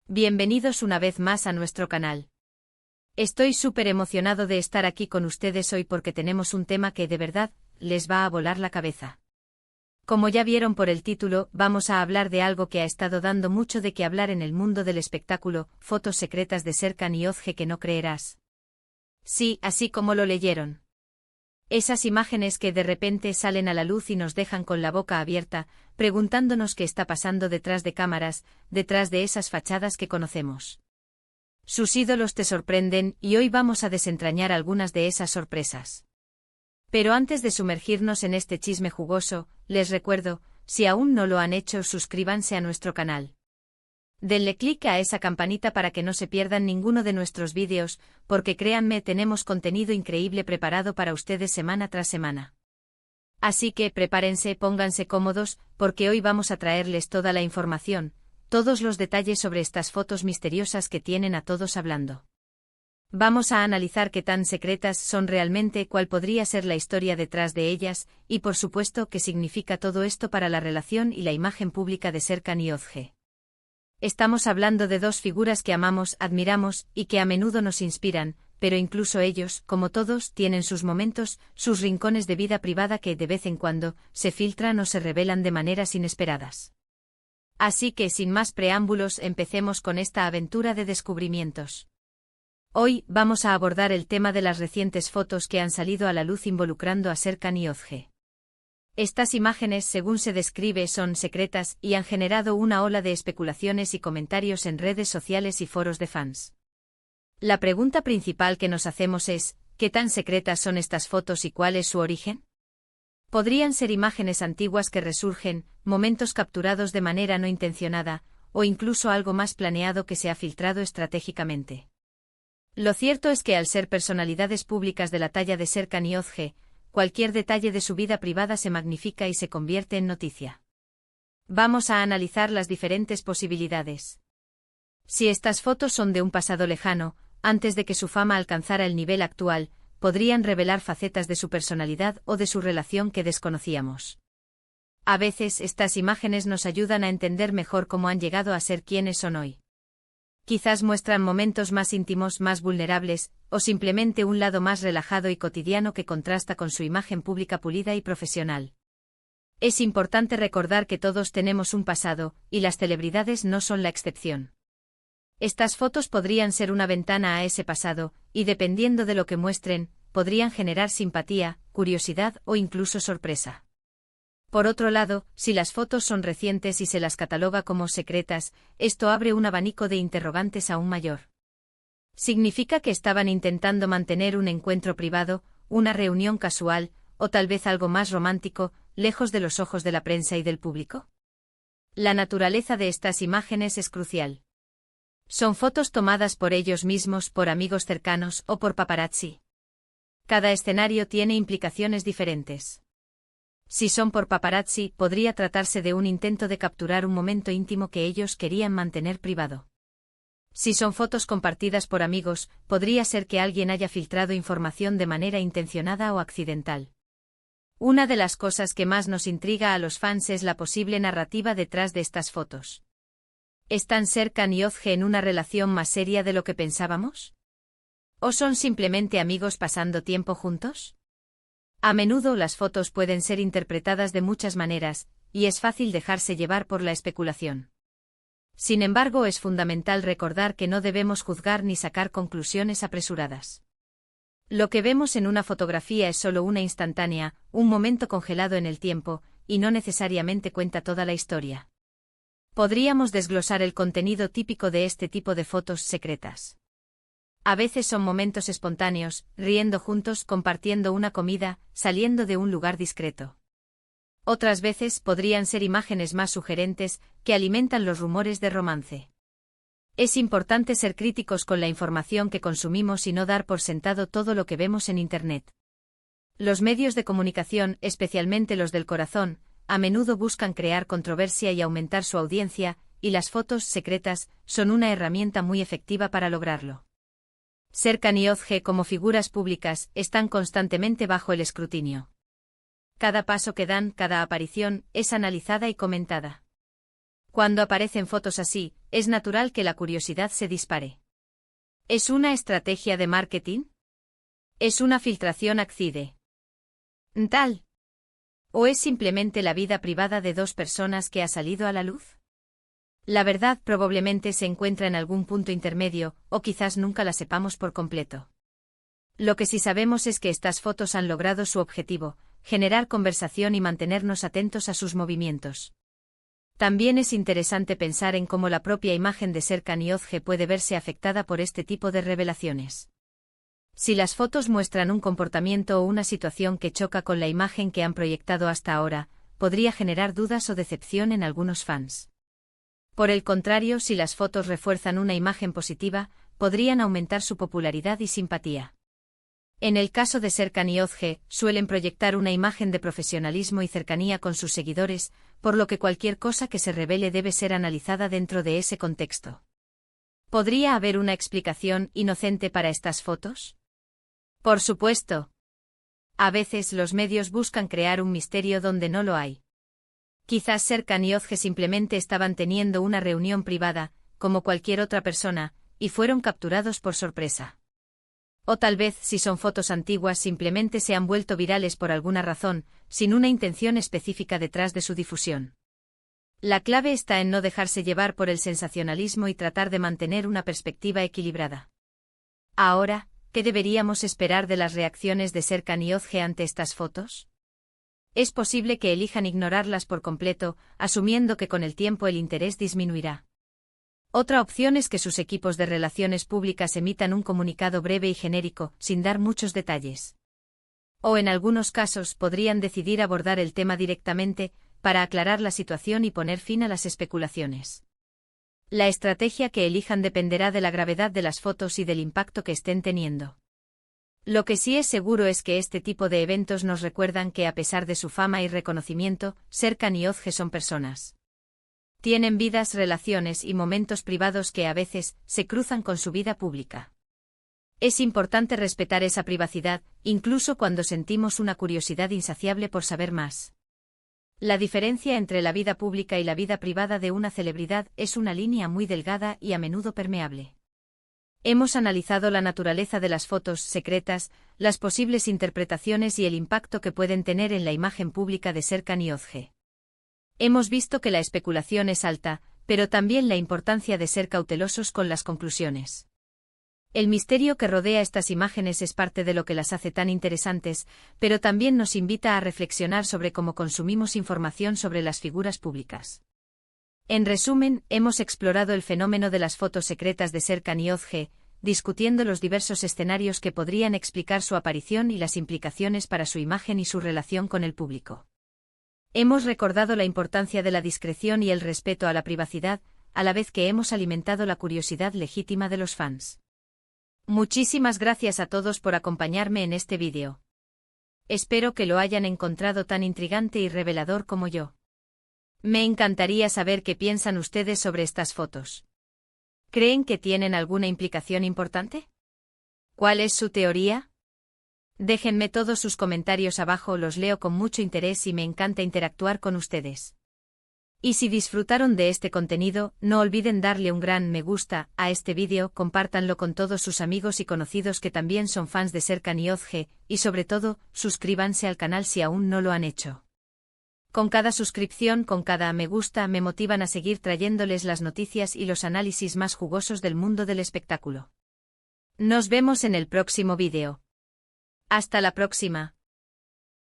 Bienvenidos una vez más a nuestro canal. Estoy súper emocionado de estar aquí con ustedes hoy porque tenemos un tema que de verdad les va a volar la cabeza. Como ya vieron por el título, vamos a hablar de algo que ha estado dando mucho de qué hablar en el mundo del espectáculo, fotos secretas de Serkan y Özge que no creerás. Sí, así como lo leyeron. Esas imágenes que de repente salen a la luz y nos dejan con la boca abierta, preguntándonos qué está pasando detrás de cámaras, detrás de esas fachadas que conocemos. Sus ídolos te sorprenden y hoy vamos a desentrañar algunas de esas sorpresas. Pero antes de sumergirnos en este chisme jugoso, les recuerdo, si aún no lo han hecho, suscríbanse a nuestro canal. Denle clic a esa campanita para que no se pierdan ninguno de nuestros vídeos, porque créanme, tenemos contenido increíble preparado para ustedes semana tras semana. Así que prepárense, pónganse cómodos, porque hoy vamos a traerles toda la información, todos los detalles sobre estas fotos misteriosas que tienen a todos hablando. Vamos a analizar qué tan secretas son realmente, cuál podría ser la historia detrás de ellas, y por supuesto qué significa todo esto para la relación y la imagen pública de Serkan y Özge. Estamos hablando de dos figuras que amamos, admiramos y que a menudo nos inspiran, pero incluso ellos, como todos, tienen sus momentos, sus rincones de vida privada que de vez en cuando se filtran o se revelan de maneras inesperadas. Así que sin más preámbulos, empecemos con esta aventura de descubrimientos. Hoy vamos a abordar el tema de las recientes fotos que han salido a la luz involucrando a Serkan y Özge. Estas imágenes, según se describe, son secretas y han generado una ola de especulaciones y comentarios en redes sociales y foros de fans. La pregunta principal que nos hacemos es, ¿qué tan secretas son estas fotos y cuál es su origen? Podrían ser imágenes antiguas que resurgen, momentos capturados de manera no intencionada, o incluso algo más planeado que se ha filtrado estratégicamente. Lo cierto es que al ser personalidades públicas de la talla de Serkan y Özge, cualquier detalle de su vida privada se magnifica y se convierte en noticia. Vamos a analizar las diferentes posibilidades. Si estas fotos son de un pasado lejano, antes de que su fama alcanzara el nivel actual, podrían revelar facetas de su personalidad o de su relación que desconocíamos. A veces estas imágenes nos ayudan a entender mejor cómo han llegado a ser quienes son hoy. Quizás muestran momentos más íntimos, más vulnerables, o simplemente un lado más relajado y cotidiano que contrasta con su imagen pública pulida y profesional. Es importante recordar que todos tenemos un pasado, y las celebridades no son la excepción. Estas fotos podrían ser una ventana a ese pasado, y dependiendo de lo que muestren, podrían generar simpatía, curiosidad o incluso sorpresa. Por otro lado, si las fotos son recientes y se las cataloga como secretas, esto abre un abanico de interrogantes aún mayor. ¿Significa que estaban intentando mantener un encuentro privado, una reunión casual, o tal vez algo más romántico, lejos de los ojos de la prensa y del público? La naturaleza de estas imágenes es crucial. ¿Son fotos tomadas por ellos mismos, por amigos cercanos o por paparazzi? Cada escenario tiene implicaciones diferentes. Si son por paparazzi, podría tratarse de un intento de capturar un momento íntimo que ellos querían mantener privado. Si son fotos compartidas por amigos, podría ser que alguien haya filtrado información de manera intencionada o accidental. Una de las cosas que más nos intriga a los fans es la posible narrativa detrás de estas fotos. ¿Están Serkan y Özge en una relación más seria de lo que pensábamos? ¿O son simplemente amigos pasando tiempo juntos? A menudo las fotos pueden ser interpretadas de muchas maneras, y es fácil dejarse llevar por la especulación. Sin embargo, es fundamental recordar que no debemos juzgar ni sacar conclusiones apresuradas. Lo que vemos en una fotografía es solo una instantánea, un momento congelado en el tiempo, y no necesariamente cuenta toda la historia. Podríamos desglosar el contenido típico de este tipo de fotos secretas. A veces son momentos espontáneos, riendo juntos, compartiendo una comida, saliendo de un lugar discreto. Otras veces podrían ser imágenes más sugerentes, que alimentan los rumores de romance. Es importante ser críticos con la información que consumimos y no dar por sentado todo lo que vemos en Internet. Los medios de comunicación, especialmente los del corazón, a menudo buscan crear controversia y aumentar su audiencia, y las fotos secretas son una herramienta muy efectiva para lograrlo. Serkan y Özge como figuras públicas están constantemente bajo el escrutinio. Cada paso que dan, cada aparición, es analizada y comentada. Cuando aparecen fotos así, es natural que la curiosidad se dispare. ¿Es una estrategia de marketing? ¿Es una filtración accidental? ¿O es simplemente la vida privada de dos personas que ha salido a la luz? La verdad probablemente se encuentra en algún punto intermedio, o quizás nunca la sepamos por completo. Lo que sí sabemos es que estas fotos han logrado su objetivo, generar conversación y mantenernos atentos a sus movimientos. También es interesante pensar en cómo la propia imagen de Serkan Yozge puede verse afectada por este tipo de revelaciones. Si las fotos muestran un comportamiento o una situación que choca con la imagen que han proyectado hasta ahora, podría generar dudas o decepción en algunos fans. Por el contrario, si las fotos refuerzan una imagen positiva, podrían aumentar su popularidad y simpatía. En el caso de Serkan Yozge, suelen proyectar una imagen de profesionalismo y cercanía con sus seguidores, por lo que cualquier cosa que se revele debe ser analizada dentro de ese contexto. ¿Podría haber una explicación inocente para estas fotos? Por supuesto. A veces los medios buscan crear un misterio donde no lo hay. Quizás Serkan Yozge simplemente estaban teniendo una reunión privada, como cualquier otra persona, y fueron capturados por sorpresa. O tal vez, si son fotos antiguas, simplemente se han vuelto virales por alguna razón, sin una intención específica detrás de su difusión. La clave está en no dejarse llevar por el sensacionalismo y tratar de mantener una perspectiva equilibrada. Ahora, ¿qué deberíamos esperar de las reacciones de Serkan Yozge ante estas fotos? Es posible que elijan ignorarlas por completo, asumiendo que con el tiempo el interés disminuirá. Otra opción es que sus equipos de relaciones públicas emitan un comunicado breve y genérico, sin dar muchos detalles. O en algunos casos podrían decidir abordar el tema directamente, para aclarar la situación y poner fin a las especulaciones. La estrategia que elijan dependerá de la gravedad de las fotos y del impacto que estén teniendo. Lo que sí es seguro es que este tipo de eventos nos recuerdan que a pesar de su fama y reconocimiento, Serkan Yozge son personas. Tienen vidas, relaciones y momentos privados que a veces se cruzan con su vida pública. Es importante respetar esa privacidad, incluso cuando sentimos una curiosidad insaciable por saber más. La diferencia entre la vida pública y la vida privada de una celebridad es una línea muy delgada y a menudo permeable. Hemos analizado la naturaleza de las fotos secretas, las posibles interpretaciones y el impacto que pueden tener en la imagen pública de Serkan Yozge. Hemos visto que la especulación es alta, pero también la importancia de ser cautelosos con las conclusiones. El misterio que rodea estas imágenes es parte de lo que las hace tan interesantes, pero también nos invita a reflexionar sobre cómo consumimos información sobre las figuras públicas. En resumen, hemos explorado el fenómeno de las fotos secretas de Serkan Yozge, discutiendo los diversos escenarios que podrían explicar su aparición y las implicaciones para su imagen y su relación con el público. Hemos recordado la importancia de la discreción y el respeto a la privacidad, a la vez que hemos alimentado la curiosidad legítima de los fans. Muchísimas gracias a todos por acompañarme en este vídeo. Espero que lo hayan encontrado tan intrigante y revelador como yo. Me encantaría saber qué piensan ustedes sobre estas fotos. ¿Creen que tienen alguna implicación importante? ¿Cuál es su teoría? Déjenme todos sus comentarios abajo, los leo con mucho interés y me encanta interactuar con ustedes. Y si disfrutaron de este contenido, no olviden darle un gran me gusta a este vídeo, compártanlo con todos sus amigos y conocidos que también son fans de Serkan Yozge, y sobre todo, suscríbanse al canal si aún no lo han hecho. Con cada suscripción, con cada me gusta, me motivan a seguir trayéndoles las noticias y los análisis más jugosos del mundo del espectáculo. Nos vemos en el próximo vídeo. Hasta la próxima.